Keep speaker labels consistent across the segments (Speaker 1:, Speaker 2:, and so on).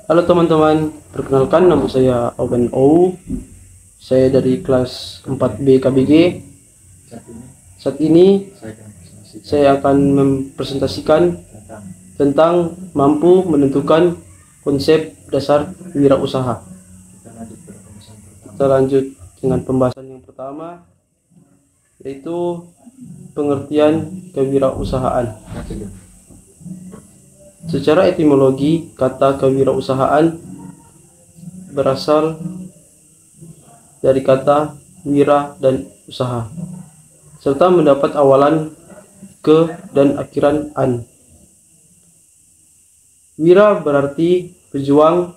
Speaker 1: Halo teman-teman, perkenalkan nama saya Owen O. Saya dari kelas 4B KBG. Saat ini saya akan mempresentasikan tentang mampu menentukan konsep dasar wirausaha. Kita lanjut dengan pembahasan yang pertama, yaitu pengertian kewirausahaan. Secara etimologi, kata kewirausahaan berasal dari kata wira dan usaha, serta mendapat awalan ke dan akhiran an. Wira berarti pejuang,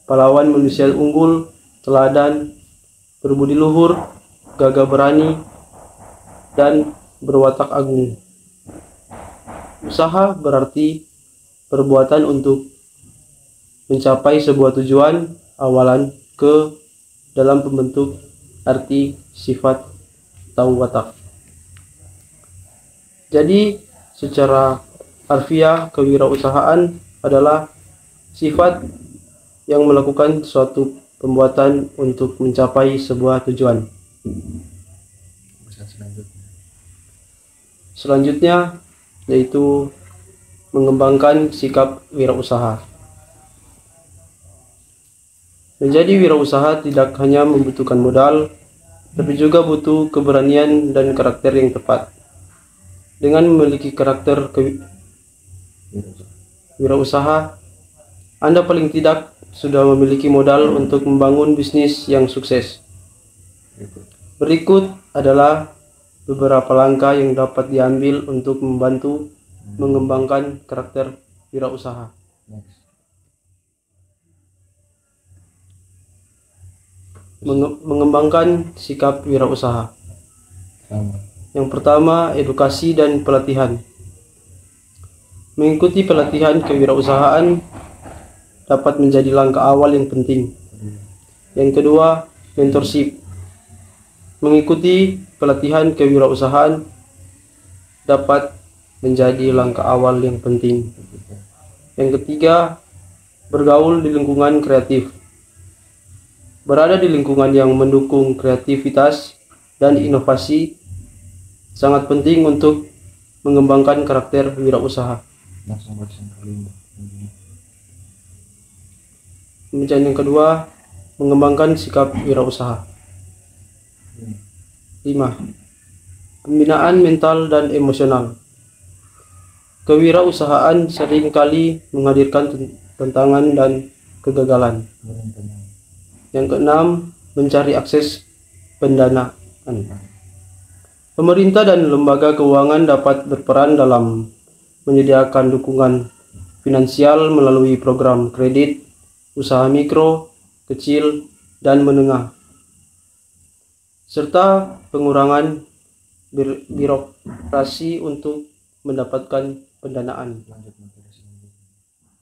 Speaker 1: pahlawan, manusia unggul, teladan, berbudi luhur, gagah berani, dan berwatak agung. Usaha berarti perbuatan untuk mencapai sebuah tujuan, awalan ke dalam pembentuk arti, sifat, atau watak. Jadi secara harfiah, kewirausahaan adalah sifat yang melakukan suatu perbuatan untuk mencapai sebuah tujuan. Selanjutnya yaitu mengembangkan sikap wirausaha. Menjadi wirausaha tidak hanya membutuhkan modal, tapi juga butuh keberanian dan karakter yang tepat. Dengan memiliki karakter wirausaha, Anda paling tidak sudah memiliki modal untuk membangun bisnis yang sukses. Berikut adalah beberapa langkah yang dapat diambil untuk membantu mengembangkan karakter wirausaha. Mengembangkan sikap wirausaha. Yang pertama, edukasi dan pelatihan. Mengikuti pelatihan kewirausahaan dapat menjadi langkah awal yang penting. Yang kedua, mentorship. Mengikuti pelatihan kewirausahaan dapat menjadi langkah awal yang penting. Yang ketiga, bergaul di lingkungan kreatif. Berada di lingkungan yang mendukung kreativitas dan inovasi sangat penting untuk mengembangkan karakter wirausaha. Kemudian yang kedua, mengembangkan sikap wirausaha. 5. Pembinaan mental dan emosional. Kewirausahaan seringkali menghadirkan tantangan dan kegagalan. Yang keenam, mencari akses pendanaan. Pemerintah dan lembaga keuangan dapat berperan dalam menyediakan dukungan finansial melalui program kredit, usaha mikro, kecil, dan menengah, serta pengurangan birokrasi untuk mendapatkan pendanaan.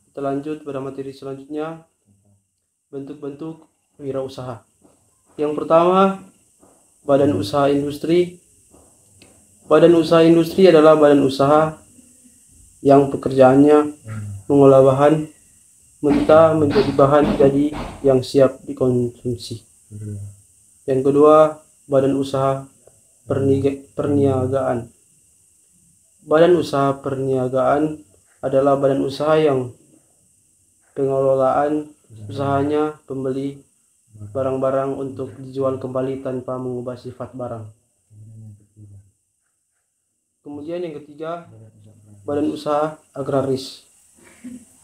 Speaker 1: Kita lanjut pada materi selanjutnya, bentuk-bentuk wirausaha. Yang pertama, badan usaha industri. Badan usaha industri adalah badan usaha yang pekerjaannya mengolah bahan mentah menjadi bahan jadi yang siap dikonsumsi. Yang kedua, badan usaha perniagaan. Badan usaha perniagaan adalah badan usaha yang pengelolaan usahanya pembeli barang-barang untuk dijual kembali tanpa mengubah sifat barang. Kemudian yang ketiga, badan usaha agraris.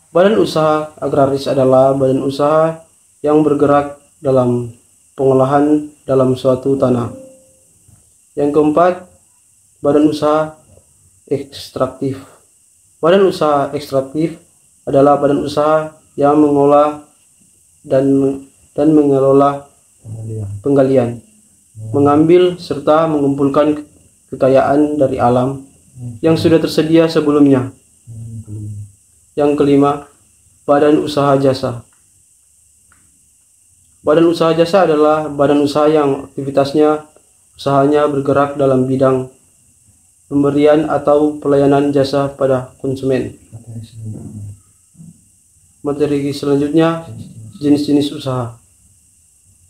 Speaker 1: Badan usaha agraris adalah badan usaha yang bergerak dalam pengolahan dalam suatu tanah. Yang keempat, badan usaha ekstraktif. Badan usaha ekstraktif adalah badan usaha yang mengolah dan mengelola penggalian, mengambil serta mengumpulkan kekayaan dari alam yang sudah tersedia sebelumnya. Yang kelima, badan usaha jasa. Badan usaha jasa adalah badan usaha yang usahanya bergerak dalam bidang pemberian atau pelayanan jasa pada konsumen. Materi selanjutnya, jenis-jenis usaha.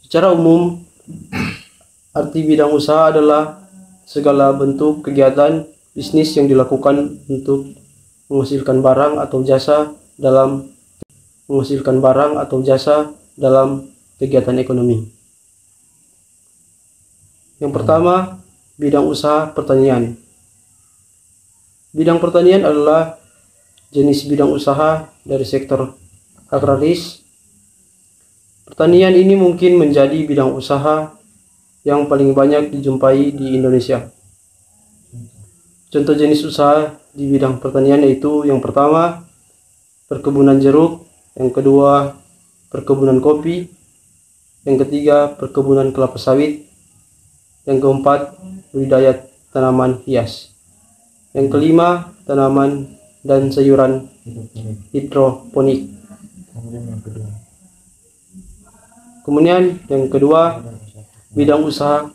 Speaker 1: Secara umum, arti bidang usaha adalah segala bentuk kegiatan bisnis yang dilakukan untuk menghasilkan barang atau jasa dalam kegiatan ekonomi. Yang pertama, bidang usaha pertanian. Bidang pertanian adalah jenis bidang usaha dari sektor agraris. Pertanian ini mungkin menjadi bidang usaha yang paling banyak dijumpai di Indonesia. Contoh jenis usaha di bidang pertanian yaitu yang pertama, perkebunan jeruk, yang kedua, perkebunan kopi, yang ketiga, perkebunan kelapa sawit, yang keempat, budidaya tanaman hias, yang kelima, tanaman dan sayuran hidroponik. Kemudian yang kedua, bidang usaha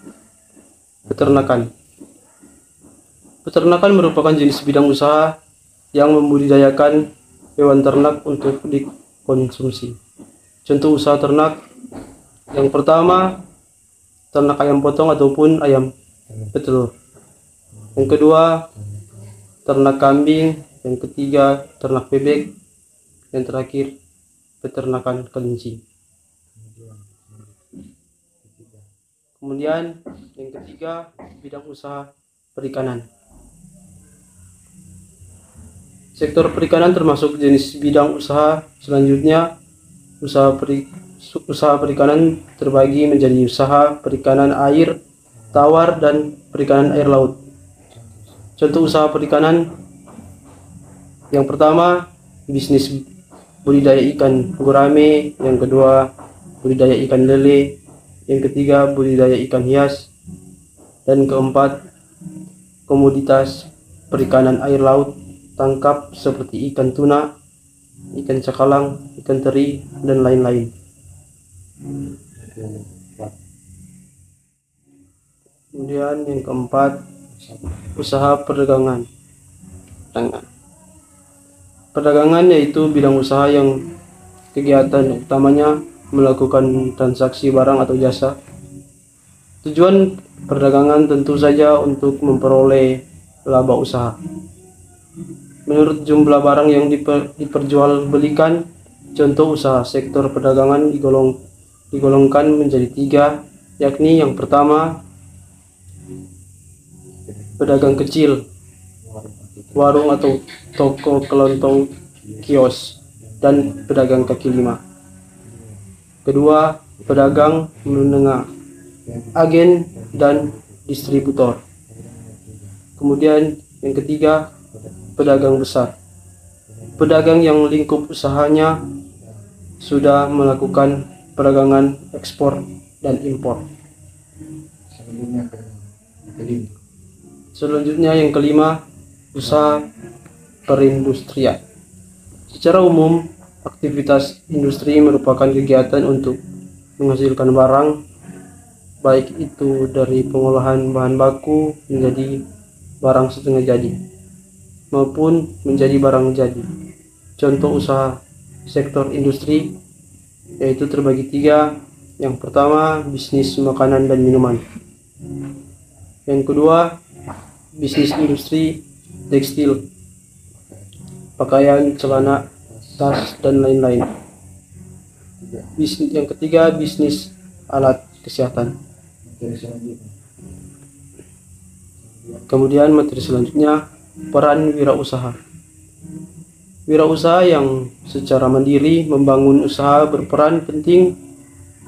Speaker 1: peternakan. Peternakan merupakan jenis bidang usaha yang membudidayakan hewan ternak untuk dikonsumsi. Contoh usaha ternak, yang pertama, ternak ayam potong ataupun ayam petelur. Yang kedua, ternak kambing. Yang ketiga, ternak bebek. Yang terakhir, peternakan kelinci. Kemudian yang ketiga, bidang usaha perikanan. Sektor perikanan termasuk jenis bidang usaha selanjutnya. Usaha perikanan terbagi menjadi usaha perikanan air tawar dan perikanan air laut. Contoh usaha perikanan, yang pertama, bisnis budidaya ikan gurame, yang kedua, budidaya ikan lele, yang ketiga, budidaya ikan hias, dan keempat, komoditas perikanan air laut tangkap seperti ikan tuna, ikan cakalang, ikan teri, dan lain-lain. Kemudian yang keempat, usaha perdagangan. Perdagangan yaitu bidang usaha yang kegiatan utamanya melakukan transaksi barang atau jasa. Tujuan perdagangan tentu saja untuk memperoleh laba usaha. Menurut jumlah barang yang diperjualbelikan, contoh usaha sektor perdagangan digolongkan menjadi 3, yakni yang pertama, pedagang kecil, warung atau toko kelontong, kios, dan pedagang kaki lima. Kedua, pedagang menengah, agen dan distributor. Kemudian yang ketiga, pedagang besar, pedagang yang lingkup usahanya sudah melakukan perdagangan ekspor dan impor. Selanjutnya yang kelima, usaha perindustrian. Secara umum, aktivitas industri merupakan kegiatan untuk menghasilkan barang, baik itu dari pengolahan bahan baku menjadi barang setengah jadi, maupun menjadi barang jadi. Contoh usaha sektor industri yaitu terbagi 3. Yang pertama, bisnis makanan dan minuman. Yang kedua, bisnis industri tekstil, pakaian, celana, tas, dan lain-lain. Yang ketiga, bisnis alat kesehatan. Kemudian materi selanjutnya, peran wirausaha. Wirausaha yang secara mandiri membangun usaha berperan penting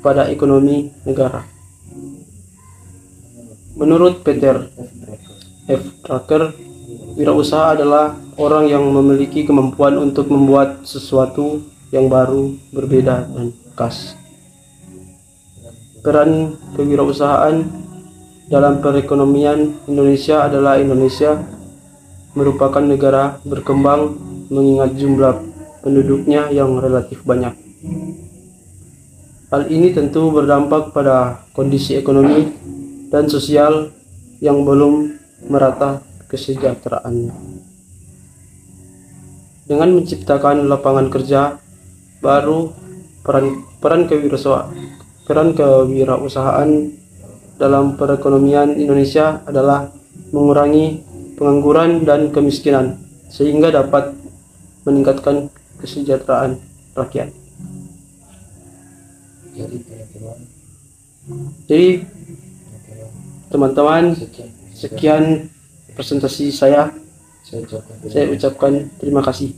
Speaker 1: pada ekonomi negara. Menurut Peter F. Drucker, wirausaha adalah orang yang memiliki kemampuan untuk membuat sesuatu yang baru, berbeda, dan khas. Peran kewirausahaan dalam perekonomian Indonesia adalah Indonesia merupakan negara berkembang mengingat jumlah penduduknya yang relatif banyak. Hal ini tentu berdampak pada kondisi ekonomi dan sosial yang belum merata kesejahteraannya. Dengan menciptakan lapangan kerja baru peran kewirausahaan dalam perekonomian Indonesia adalah mengurangi pengangguran dan kemiskinan sehingga dapat meningkatkan kesejahteraan rakyat. Jadi teman-teman, sekian presentasi saya. Saya ucapkan terima kasih.